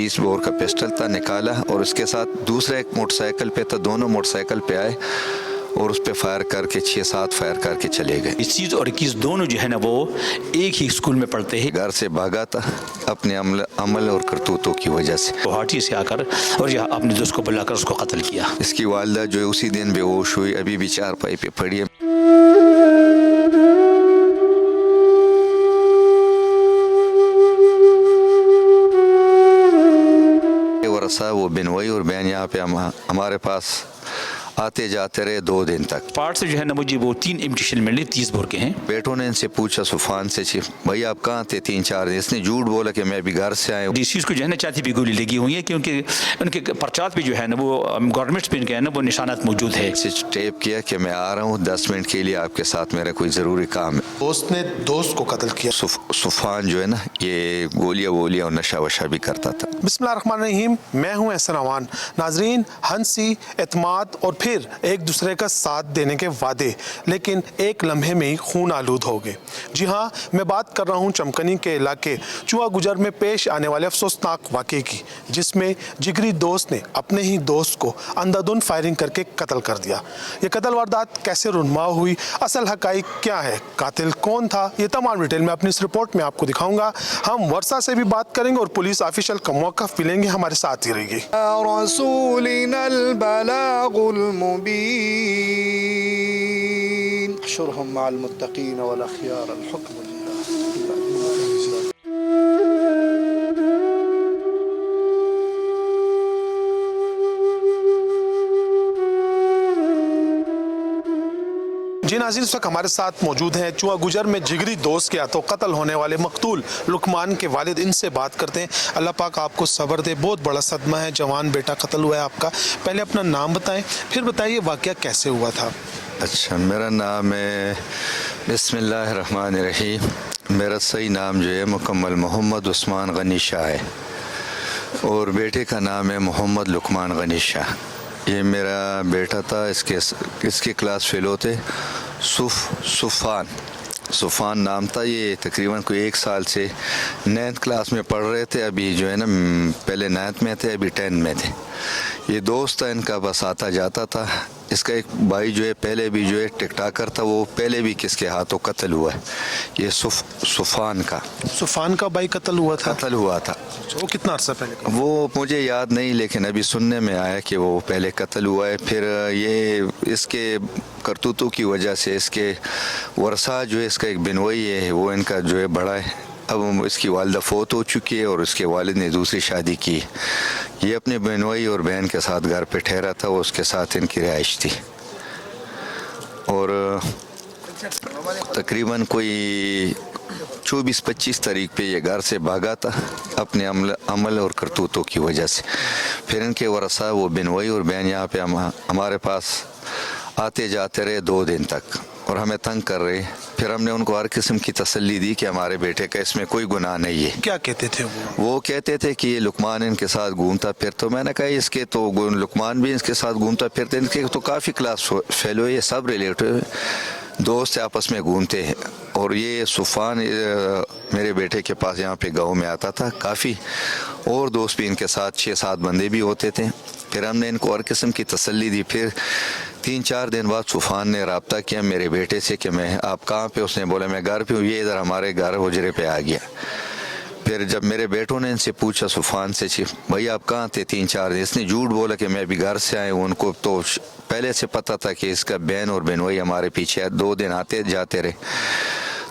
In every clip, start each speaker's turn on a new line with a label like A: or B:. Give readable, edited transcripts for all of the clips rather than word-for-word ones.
A: 20 bore का pistol था, निकाला और उसके साथ दूसरा एक मोटरसाइकिल पे था, दोनों मोटरसाइकिल पे आए और उस पे फायर करके 6-7 फायर करके चले गए।
B: 21 और 21 दोनों जो है ना वो एक ही स्कूल में पढ़ते हैं।
A: घर से भागा था अपने अमल और करतूतों की वजह से।
B: गुवाहाटी से आकर और यहाँ अपने दोस्त को बुलाकर उसको कत्ल किया।
A: इसकी वालदा जो है उसी दिन बेहोश हुई, अभी भी चारपाई पे पड़ी है। वरसा वो बिनवई और बहन यहाँ पे हमारे पास आते जाते रहे 2 दिन तक।
B: पार्ट से जो है ना मुझे वो 3 इमिटेशन मिले 30 बोर के हैं।
A: बेटों ने इनसे पूछा सुफान से, भाई आप कहाँ थे 3-4 दिन? इसने झूठ बोला कि मैं अभी घर से आया हूँ।
B: डीसी को जो है ना छाती पे गोली लगी हुई है क्योंकि उनके पर्चात पे जो है ना वो गवर्नमेंट पे इनके है ना वो निशानात मौजूद है।
A: इसे टेप किया कि मैं आ रहा हूँ 10 मिनट के लिए आपके साथ, मेरा कोई ज़रूरी काम है।
C: दोस्त ने दोस्त को कत्ल किया।
A: सुफान जो है ना ये गोलियाँ वोलियाँ और नशा वशा भी करता था।
C: बिस्मिल्लाहिर्रहमानिर्रहीम, मैं हूँ एहसन अवान। नाजरीन, हंसी, एतमाद और फिर एक दूसरे का साथ देने के वादे लेकिन एक लम्हे में ही खून आलूद हो गए। जी हाँ, मैं बात कर रहा हूँ चमकनी के इलाके चुआ गुजर में पेश आने वाले अफसोसनाक वाक़े की, जिसमें जिगरी दोस्त ने अपने ही दोस्त को अंधाधुंध फायरिंग करके कत्ल कर दिया। ये कत्ल वारदात कैसे रुनमा हुई, असल हक़ाइक़ क्या है, कातिल कौन था, ये तमाम डिटेल मैं अपनी इस रिपोर्ट में आपको दिखाऊंगा। हम वर्षा से भी बात करेंगे और पुलिस ऑफिशियल का मौक़िफ़ भी लेंगे। हमारे साथ ही रहिए।
D: احشرهم مع المتقين والأخيار الحكم لله.
C: जी नाज़रीन, इस वक्त हमारे साथ मौजूद हैं चुआ गुजर में जिगरी दोस्त के हाथों कत्ल होने वाले मकतूल लुकमान के वालिद। इनसे बात करते हैं। अल्लाह पाक आपको सब्र दे, बहुत बड़ा सदमा है, जवान बेटा कत्ल हुआ है आपका। पहले अपना नाम बताएं, फिर बताइए वाक़या कैसे हुआ था।
A: अच्छा, मेरा नाम है बिस्मिल्लाहिर्रहमानिर्रहीम। मेरा सही नाम जो है मुकम्मल मोहम्मद उस्मान गनी शाह है और बेटे का नाम है मोहम्मद लुकमान गनी शाह। ये मेरा बेटा था, इसके क्लास फेलो थे सुफान नाम था। ये तकरीबन कोई 1 साल से 9th क्लास में पढ़ रहे थे। अभी जो है ना पहले 9th में थे, अभी 10th में थे। ये दोस्त था इनका, बस आता जाता था। इसका एक भाई जो है पहले भी जो है टिकटाकर था, वो पहले भी किसके हाथों कत्ल हुआ है। ये सुफान का
C: भाई कत्ल हुआ था। वो कितना अर्सा पहले?
A: वो मुझे याद नहीं, लेकिन अभी सुनने में आया कि वो पहले कत्ल हुआ है। फिर ये इसके करतूतों की वजह से इसके वरसा जो है, इसका एक बिनवई है, वो इनका जो है बड़ा है। अब इसकी वालदा फौत हो चुकी है और उसके वालिद ने दूसरी शादी की। ये अपने बिनवई और बहन के साथ घर पे ठहरा था, वो उसके साथ इनकी रिहाइश थी। और तकरीबन कोई 24-25 तारीख पे ये घर से भागा था अपने अमल और करतूतों की वजह से। फिर इनके वरसा वो बिनवई और बहन यहाँ पे हमारे पास आते जाते रहे 2 दिन तक और हमें तंग कर रहे। फिर हमने उनको हर किस्म की तसल्ली दी कि हमारे बेटे का इसमें कोई गुनाह नहीं है।
C: क्या कहते थे
A: वो कहते थे कि ये लुकमान इनके साथ घूमता फिरता। तो मैंने कहा इसके तो लुकमान भी इसके साथ घूमता फिरते, इनके तो काफ़ी क्लास फेलो है, ये सब रिलेटिव दोस्त आपस में घूमते हैं। और ये सुफान मेरे बेटे के पास यहाँ पे गाँव में आता था काफ़ी, और दोस्त भी इनके साथ 6-7 बंदे भी होते थे। फिर हमने इनको हर किस्म की तसल्ली दी। फिर 3-4 दिन बाद सुफान ने रब्ता किया मेरे बेटे से कि मैं आप कहाँ पे? उसने बोला मैं घर पे हूँ। ये इधर हमारे घर हुजरे पे आ गया। फिर जब मेरे बेटों ने इनसे पूछा सुफान से, भाई आप कहाँ थे 3-4 दिन? इसने झूठ बोला कि मैं अभी घर से आया हूँ। उनको तो पहले से पता था कि इसका बहन और बिनवई हमारे पीछे 2 दिन आते जाते रहे।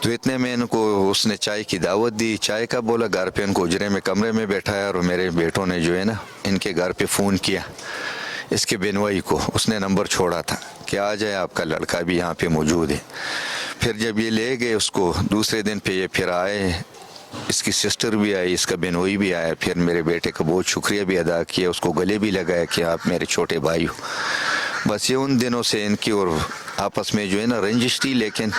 A: तो इतने में इनको उसने चाय की दावत दी। चाय का बोला, घर पे इनको हुजरे में कमरे में बैठाया और मेरे बेटों ने जो है ना इनके घर पे फ़ोन किया इसके बिनवई को। उसने नंबर छोड़ा था कि आ जाए, आपका लड़का भी यहाँ पे मौजूद है। फिर जब ये ले गए उसको, दूसरे दिन पे ये फिर आए, इसकी सिस्टर भी आई, इसका बिनवई भी आया। फिर मेरे बेटे का बहुत शुक्रिया भी अदा किया, उसको गले भी लगाया कि आप मेरे छोटे भाई हो। बस ये उन दिनों से इनकी और आपस में जो है ना रंजिश थी। लेकिन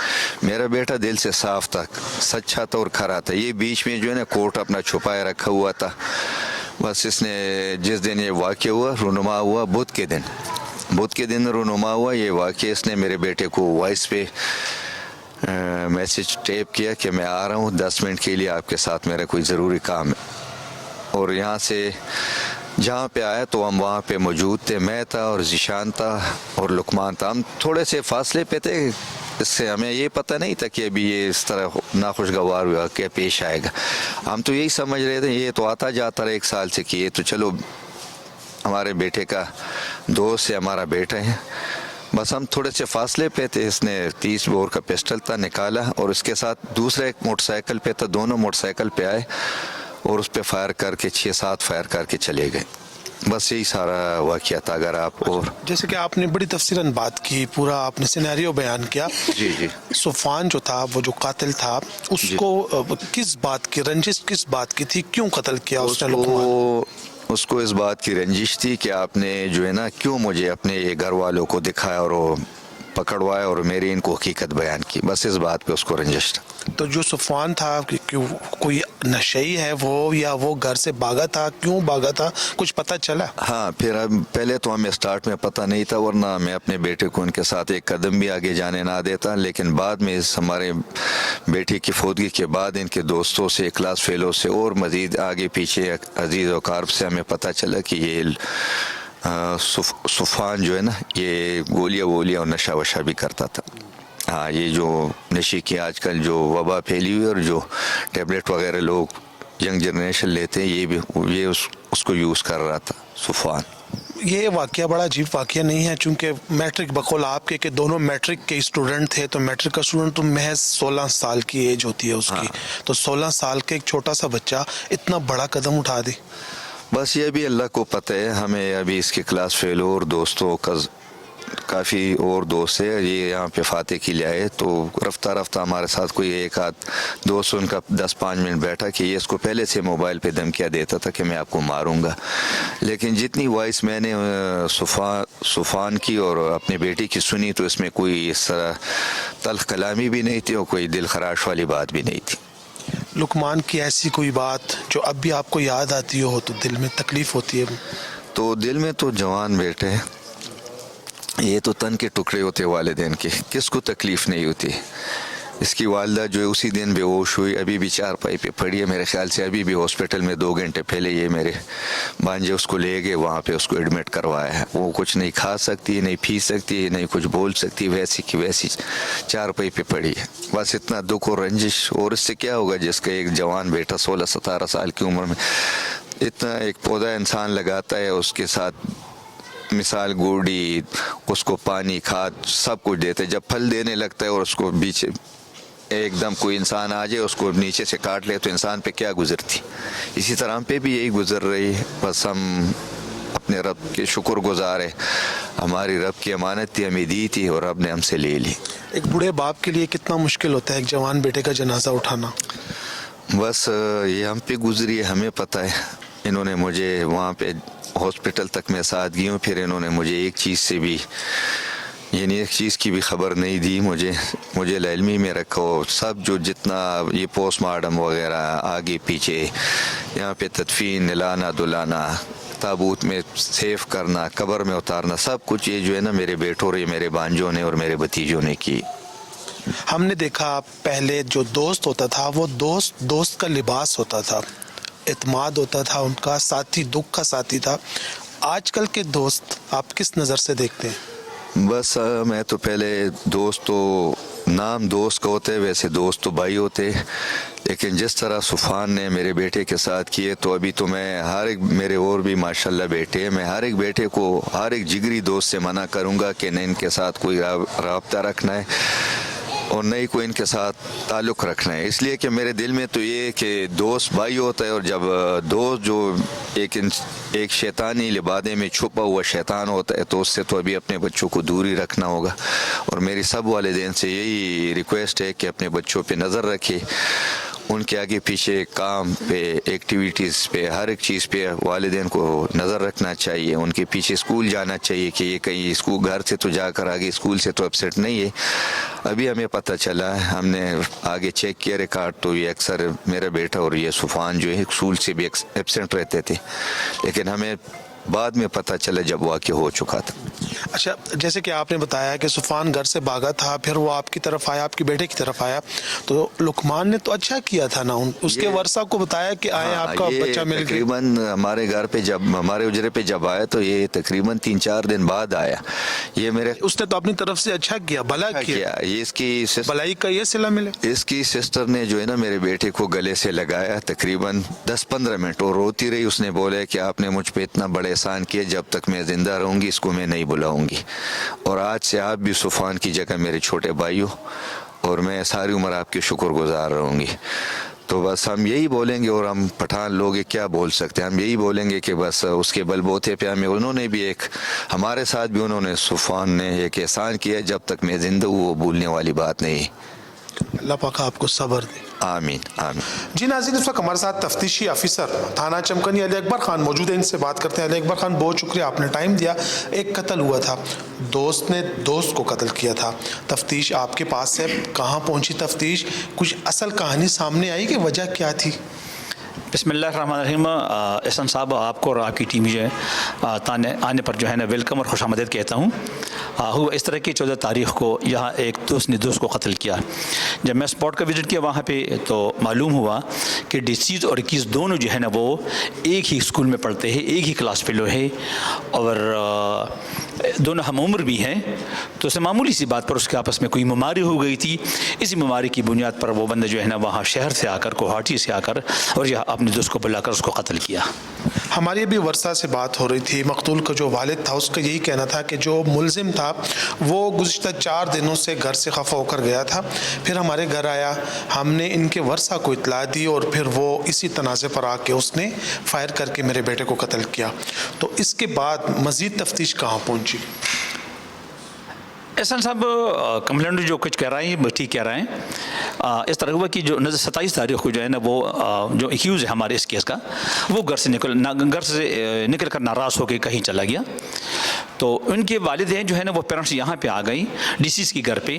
A: मेरा बेटा दिल से साफ था, सच्चा था और खरा था। ये बीच में जो है ना कोर्ट अपना छुपाए रखा हुआ था। बस इसने जिस दिन ये वाक़या हुआ, रुनुमा हुआ बुध के दिन रुनुमा हुआ ये वाक़या, इसने मेरे बेटे को वॉइस पे मैसेज टेप किया कि मैं आ रहा हूँ 10 मिनट के लिए आपके साथ, मेरा कोई ज़रूरी काम है। اور یہاں سے جہاں پہ آیا تو ہم وہاں پہ موجود تھے. میں تھا اور ذیشان تھا اور لقمان تھا. ہم تھوڑے سے فاصلے پہ تھے, اس سے ہمیں یہ پتہ نہیں تھا کہ ابھی یہ اس طرح ناخوشگوار واقعہ پیش آئے گا. ہم تو یہی سمجھ رہے تھے یہ تو آتا جاتا رہا 1 سال سے کہ یہ تو چلو ہمارے بیٹے کا دوست ہے, ہمارا بیٹا ہے. بس ہم تھوڑے سے فاصلے پہ تھے, اس نے 30 بور کا پسٹل تھا نکالا اور اس کے ساتھ دوسرا ایک موٹر سائیکل پہ تھا. دونوں موٹر سائیکل پہ آئے اور اس پہ فائر کر کے 6-7 فائر کر کے چلے گئے. بس یہی سارا واقعہ تھا. اگر آپ اور
C: جیسے کہ آپ نے بڑی تفصیلاً بات کی, پورا آپ نے سینیریو بیان کیا.
A: جی جی
C: صفوان جو تھا, وہ جو قاتل تھا, اس کو کس بات کی رنجش کس بات کی تھی, کیوں قتل کیا اس نے لقمان؟
A: اس کو اس بات کی رنجش تھی کہ آپ نے جو ہے نا کیوں مجھے اپنے گھر والوں کو دکھایا اور وہ پکڑوایا اور میری ان کو حقیقت بیان کی. بس اس بات پہ اس کو رنجش تھا.
C: تو جو صفوان تھا کوئی نشئی ہے وہ, یا وہ گھر سے بھاگا تھا, کیوں بھاگا تھا, کچھ پتہ چلا؟
A: ہاں, پھر پہلے تو ہمیں اسٹارٹ میں پتہ نہیں تھا, ورنہ میں اپنے بیٹے کو ان کے ساتھ ایک قدم بھی آگے جانے نہ دیتا. لیکن بعد میں اس ہمارے بیٹے کی فوتگی کے بعد ان کے دوستوں سے, کلاس فیلو سے اور مزید آگے پیچھے عزیز و کارب سے ہمیں پتہ چلا کہ یہ صفوان جو ہے نا یہ گولیاں اور نشہ وشہ بھی کرتا تھا. ہاں, یہ جو نشے کی آج کل جو وبا پھیلی ہوئی اور جو ٹیبلٹ وغیرہ لوگ ینگ جنریشن لیتے ہیں, یہ اس کو یوز کر رہا تھا صفوان.
C: یہ واقعہ بڑا عجیب واقعہ نہیں ہے, چونکہ میٹرک بقول آپ کے کہ دونوں میٹرک کے اسٹوڈنٹ تھے, تو میٹرک کا اسٹوڈنٹ تو محض 16 سال کی ایج ہوتی ہے اس کی, تو 16 سال کے ایک چھوٹا سا بچہ اتنا بڑا قدم اٹھا دی.
A: بس یہ بھی اللہ کو پتہ ہے. ہمیں ابھی اس کے کلاس فیلو اور دوستوں کا کافی اور دوست ہے, یہ یہاں پہ فاتح کے لیے آئے تو رفتہ ہمارے ساتھ کوئی ایک آدھ دوست ان کا 10-5 منٹ بیٹھا کہ یہ اس کو پہلے سے موبائل پہ دھمکیاں دیتا تھا کہ میں آپ کو ماروں گا. لیکن جتنی وائس میں نے صفوان کی اور اپنے بیٹی کی سنی تو اس میں کوئی اس طرح تلخ کلامی بھی نہیں تھی اور کوئی دل خراش والی بات بھی نہیں تھی.
C: لقمان کی ایسی کوئی بات جو اب بھی آپ کو یاد آتی ہو تو دل میں تکلیف ہوتی ہے؟
A: تو دل میں تو جوان بیٹے, یہ تو تن کے ٹکڑے ہوتے والدین کے, کس کو تکلیف نہیں ہوتی. اس کی والدہ جو ہے اسی دن بے ہوش ہوئی, ابھی بھی 4 پائی پہ پڑی ہے میرے خیال سے. ابھی بھی ہاسپٹل میں 2 گھنٹے پہلے یہ میرے بانجے اس کو لے گئے, وہاں پہ اس کو ایڈمٹ کروایا ہے. وہ کچھ نہیں کھا سکتی, نہیں پی سکتی, نہیں کچھ بول سکتی, ویسی کی ویسی 4 پائی پہ پڑی ہے. بس اتنا دکھ اور رنجش. اور اس سے کیا ہوگا جس کا ایک جوان بیٹا 16-17 سال کی عمر میں اتنا ایک پودا انسان لگاتا ہے, اس کے ساتھ مثال گوڑی, اس کو پانی کھاد سب کچھ دیتے, جب پھل دینے لگتا ہے اور اس کو بیچ ایک دم کوئی انسان آ جائے اس کو نیچے سے کاٹ لے تو انسان پہ کیا گزرتی. اسی طرح ہم پہ بھی یہی گزر رہی ہے. بس ہم اپنے رب کے شکر گزار ہے, ہماری رب کی امانت تھی, ہمیں دی تھی اور رب نے ہم سے لے لی.
C: ایک بوڑھے باپ کے لیے کتنا مشکل ہوتا ہے ایک جوان بیٹے کا جنازہ اٹھانا؟
A: بس یہ ہم پہ گزری ہے, ہمیں پتہ ہے. انہوں نے مجھے وہاں پہ ہاسپٹل تک میں ساتھ گئی ہوں, پھر انہوں نے مجھے ایک چیز سے بھی یعنی ایک چیز کی بھی خبر نہیں دی. مجھے علمی میں رکھو. سب جو جتنا یہ پوسٹ مارٹم وغیرہ آگے پیچھے یہاں پہ تدفین, نلانا دلانا, تابوت میں سیف کرنا, قبر میں اتارنا, سب کچھ یہ جو ہے نا میرے بیٹوں اور یہ میرے بانجوں نے اور میرے بھتیجوں نے کی.
C: ہم نے دیکھا پہلے جو دوست ہوتا تھا وہ دوست کا لباس ہوتا تھا, اعتماد ہوتا تھا, ان کا ساتھی, دکھ کا ساتھی تھا. آج کل کے دوست آپ کس نظر سے دیکھتے ہیں؟
A: بس میں تو پہلے دوست تو نام دوست کا ہوتے, ویسے دوست تو بھائی ہوتے, لیکن جس طرح صفوان نے میرے بیٹے کے ساتھ کیے تو ابھی تو میں ہر ایک, میرے اور بھی ماشاءاللہ بیٹے ہیں, میں ہر ایک بیٹے کو ہر ایک جگری دوست سے منع کروں گا کہ نہ ان کے ساتھ کوئی رابطہ رکھنا ہے اور نہ ہی کوئی ان کے ساتھ تعلق رکھنا ہے. اس لیے کہ میرے دل میں تو یہ کہ دوست بھائی ہوتا ہے, اور جب دوست جو ایک شیطانی لبادے میں چھپا ہوا شیطان ہوتا ہے تو اس سے تو ابھی اپنے بچوں کو دور ہی رکھنا ہوگا. اور میری سب والدین سے یہی ریکویسٹ ہے کہ اپنے بچوں پہ نظر رکھے, ان کے آگے پیچھے کام پہ, ایکٹیویٹیز پہ, ہر ایک چیز پہ والدین کو نظر رکھنا چاہیے. ان کے پیچھے اسکول جانا چاہیے کہ یہ کہیں اسکول گھر سے تو جا کر آگے اسکول سے تو اپسیٹ نہیں ہے. ابھی ہمیں پتہ چلا, ہم نے آگے چیک کیا ریکارڈ تو یہ اکثر میرا بیٹا اور یہ صفوان جو ہے اسکول سے بھی ایبسینٹ رہتے تھے, لیکن ہمیں بعد में पता चला जब वाक़या हो चुका था।
C: अच्छा, जैसे कि आपने बताया कि सुफान घर से भागा था, फिर वो आपकी तरफ आया, आपके बेटे की तरफ आया, तो लुकमान ने तो अच्छा किया था ना, उसके वर्षा को बताया कि आए आपका
A: ये
C: बच्चा मिल गया।
A: तकरीबन हमारे घर पे जब हमारे उजरे पे जब आया तो ये तकरीबन 3-4 दिन बाद आया। ये मेरे
C: उसने तो अपनी तरफ से अच्छा किया, भला किया,
A: ये इसकी
C: भलाई का ये सिला मिले।
A: इसकी सिस्टर ने जो है ना मेरे बेटे को गले से लगाया तकरीबन 10-15 मिनट, और रोती रही। उसने बोला कि आपने मुझ पे इतना बड़ा एहसान किया, जब तक मैं ज़िंदा रहूँगी इसको मैं नहीं बुलाऊँगी, और आज से आप भी सुफान की जगह मेरे छोटे भाई हो, और मैं सारी उम्र आपकी शुक्रगुजार रहूँगी। तो बस हम यही बोलेंगे, और हम पठान लोग क्या बोल सकते हैं, हम यही बोलेंगे कि बस उसके बलबूते पे हमें उन्होंने भी एक हमारे साथ भी उन्होंने सुफान ने एक एहसान किया, जब तक मैं ज़िंदा हूँ वो भूलने वाली बात नहीं।
C: अल्लाह पाक आपको सब्र दे।
A: आमीन आमीन।
C: जी नाज़रीन, इस वक्त हमारे साथ तफ्तीशी ऑफिसर थाना चमकनी अली अकबर खान मौजूद हैं, इनसे बात करते हैं। अली अकबर खान, बहुत शुक्रिया, आपने टाइम दिया। एक कत्ल हुआ था, दोस्त ने दोस्त को कत्ल किया था, तफ्तीश आपके पास है, कहाँ पहुँची तफ्तीश, कुछ असल कहानी सामने आई कि वजह क्या थी?
B: बिस्मिल्लाहिर्रहमानिर्रहीम। एहसन साहब, आपको और आपकी टीम जो है आने पर जो है ना वेलकम और खुशामदीद कहता हूँ। हुआ इस तरह की 14 तारीख़ को यहाँ एक दोस्त ने दोस्त को कत्ल किया। जब मैं स्पॉट का विज़िट किया वहाँ पे तो मालूम हुआ कि डिसीज़ और इक्कीस दोनों जो है ना वो एक ही स्कूल में पढ़ते हैं, एक ही क्लास फेलो है, और दोनों हम उम्र भी हैं। तो उससे मामूली सी बात पर उसके आपस में कोई बीमारी हो गई थी। इसी बीमारी की बुनियाद पर वो बंदा जो है ना वहाँ शहर से आकर, गुवाहाटी से आकर, और यह अपने दोस्त को बुलाकर उसको कत्ल किया।
C: हमारी अभी वर्षा से बात हो रही थी, मकतूल का जो वालिद था उसका यही कहना था कि जो मुलजिम था वो गुज़िश्ता 4 दिनों से घर से खफा होकर गया था, फिर हमारे घर आया, हमने इनके वर्षा को इतला दी, और फिर वो इसी तनाज़े पर आके उसने फायर करके मेरे बेटे को कत्ल किया। तो इसके बाद मज़ीद तफ्तीश कहाँ पहुँची?
B: एहसान साहब, कंप्लेंट जो कुछ कह रहे हैं वो ठीक कह रहे हैं। इस तरह हुआ कि जो 27 तारीख को जो है ना वो जो एक्यूज़ है हमारे इस केस का, वो घर से निकल कर नाराज़ होकर कहीं चला गया। तो उनके वालिदैन जो है ना वो पेरेंट्स यहाँ पे आ गई डीसीज़ के घर पे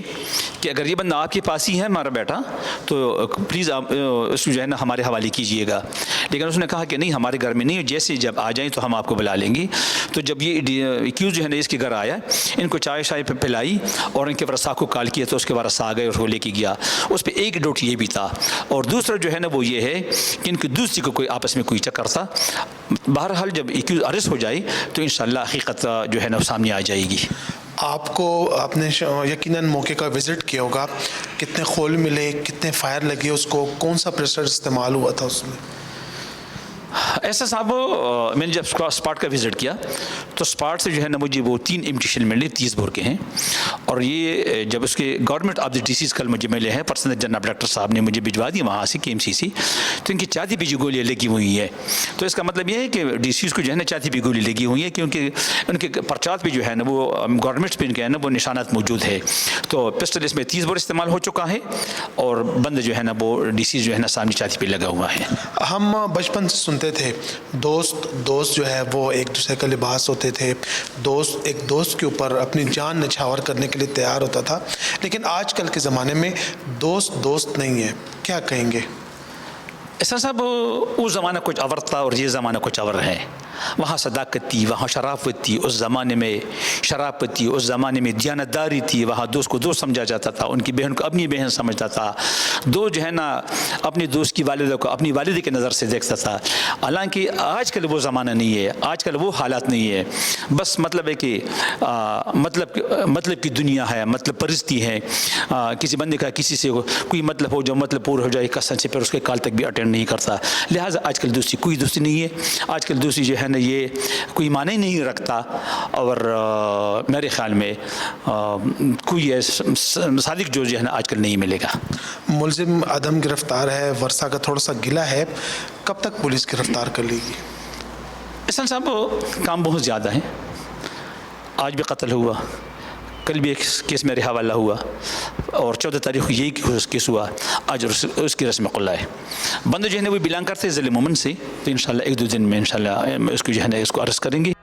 B: कि अगर ये बंदा आपके पास ही है हमारा बेटा, तो प्लीज़ आप उसको जो है ना हमारे हवाले कीजिएगा। लेकिन उसने कहा कि नहीं, हमारे घर में नहीं, जैसे जब आ जाएँ तो हम आपको बुला लेंगे। तो जब ये एक्यूज़ जो है ना इसके घर आया, इनको चाय शाय पिलाई और इनके वरसा को कॉल किया, तो उसके वरसा आ गए और वो लेके गया। उस पर एक डोट ये भी था, और दूसरा जो है ना वो ये है कि इनकी दूसरी को कोई आपस में कोई चक्कर था। बहरहाल जब एक्यूज़ अरेस्ट हो जाए तो इंशाअल्लाह हकीकत जो है ना सामने आ जाएगी।
C: आपने यकीनन मौके का विज़िट किया होगा, कितने खोल मिले, कितने फायर लगे उसको, कौन सा प्रेशर इस्तेमाल हुआ था उसमें?
B: ऐसा साहब, मैंने जब स्पॉट का विज़िट किया तो स्पॉट से जो है ना मुझे वो 3 इमिटेशन मिले, 30 बोर के हैं। और ये जब उसके गवर्नमेंट ऑफ द डिसीज़ कल मुझे मिले हैं, पर्सनल जनाब डॉक्टर साहब ने मुझे भिजवा दी वहाँ से KMCC, तो इनकी चाहती भी गोलियाँ लगी हुई है। तो इसका मतलब ये है कि डिसीज़ को जो है ना चाहती भी गोली लगी हुई है, क्योंकि उनके पर्चात पे जो है ना वो गवर्नमेंट पे इनके है ना वो निशानात मौजूद है। तो पिस्टल इसमें 30 बोर इस्तेमाल हो चुका है, और बंद जो है ना वो डिसीज़ जो है ना सामने चाहती पे लगा हुआ है।
C: हम बचपन से सुनते थे दोस्त जो है वो एक दूसरे का लिबास होते थे, दोस्त एक दोस्त के ऊपर अपनी जान निछावर करने के लिए तैयार होता था, लेकिन आजकल के ज़माने में दोस्त नहीं है, क्या कहेंगे?
B: ऐसा साहब, वो ज़माना कुछ अवर था और ये ज़माना कुछ अवर है। वहाँ सदाकत थी, वहाँ शराफत थी, उस ज़माने में शराफत थी, उस ज़माने में दियानतदारी थी। वहाँ दोस्त को दोस्त समझा जाता था, उनकी बहन को अपनी बहन समझता था, दोस्त जो है ना अपने दोस्त की वालिदा को अपनी वालिदा की नज़र से देखता था। हालांकि आजकल वो ज़माना नहीं है, आजकल वो हालात नहीं है। बस मतलब है कि मतलब की दुनिया है, मतलब परिस्थिति है। किसी बंदे का किसी से कोई मतलब हो, जो मतलब पूरा हो जाए कसम से, फिर उसके काल तक भी अटेंड नहीं करता। लिहाजा आजकल दोस्ती कोई दोस्ती नहीं है। आजकल दोस्ती जो है ना ये कोई माने नहीं रखता, और मेरे ख्याल में कोई सादिक जो है ना आजकल नहीं मिलेगा।
C: मुलजिम आदम गिरफ्तार है, वर्षा का थोड़ा सा गिला है, कब तक पुलिस गिरफ्तार कर लेगी?
B: एहसान साहब, काम बहुत ज़्यादा है। आज भी कत्ल हुआ, कल भी एक केस मेरे हवाला हुआ, और 14 तारीख को यही केस हुआ। आज उसकी रस्म क़ुल्ला है। बंदे जो है ना वो बिलोंग करते हैं ज़िले मोमिन से, तो इंशाल्लाह 1-2 दिन में इंशाल्लाह इसको जो है ना इसको अरेस्ट करेंगे।